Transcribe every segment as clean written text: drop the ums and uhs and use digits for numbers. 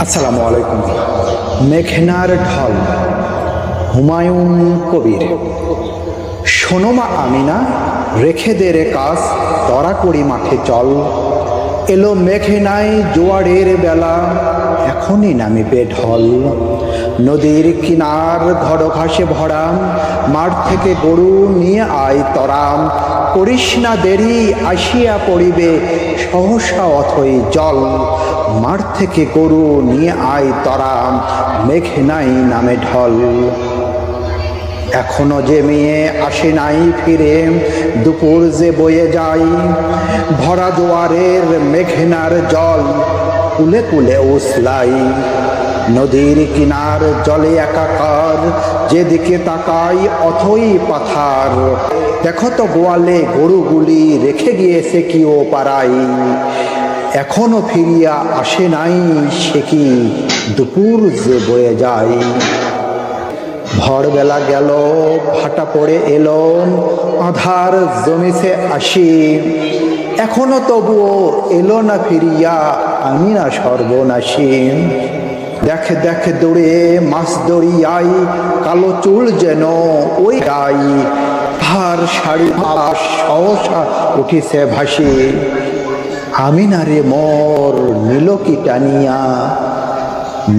আসসালামু আলাইকুম। মেঘনার ঢল, হুমায়ুন কবির। শোনো মা আমিনা, রেখে দে রে কাজ, তরা করি মাঠে চল। এলো মেঘনায় জোয়ারের বেলা, এখনই নামিবে ঢল। নদীর কিনার ঘর ঘাসে ভরা, মাঠ থেকে গরু নিয়ে আয় তরাম। করিস না দেরি, আসিয়া পড়িবে সহসা অথই জল। মাঠ থেকে গরু নিয়ে আয় তরাম, মেঘনাই নামে ঢল। এখনো যে মেয়ে আসে নাই ফিরে, দুপুর যে বয়ে যায়। ভরা জোয়ারের মেঘনার জল, কুলে কুলে উছলাই। নদীর কিনার জলে একাকার, যেদিকে তাকাই অথই পাথার। দেখো তো গোয়ালে গরুগুলি রেখে গিয়েছে কি ও পাড়াই। এখনো ফিরিয়া আসে নাই সে কি, দুপুর যে বয়ে যায়। ভোরবেলা গেল, ভাটা পড়ে এলো, আধার জমিছে আসি। এখনো তবুও এলো না ফিরিয়া, আমি না সর্বনাশী। দেখে দেখে দৌড়ে মাছ দড়িয়াই, কালো চুল যেন ওই গাই। তার শাড়ি সহসা উঠিছে ভাসি। আমি না রে মোর নিল কি টানিয়া,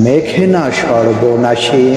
মেঘনা সর্বনাশী।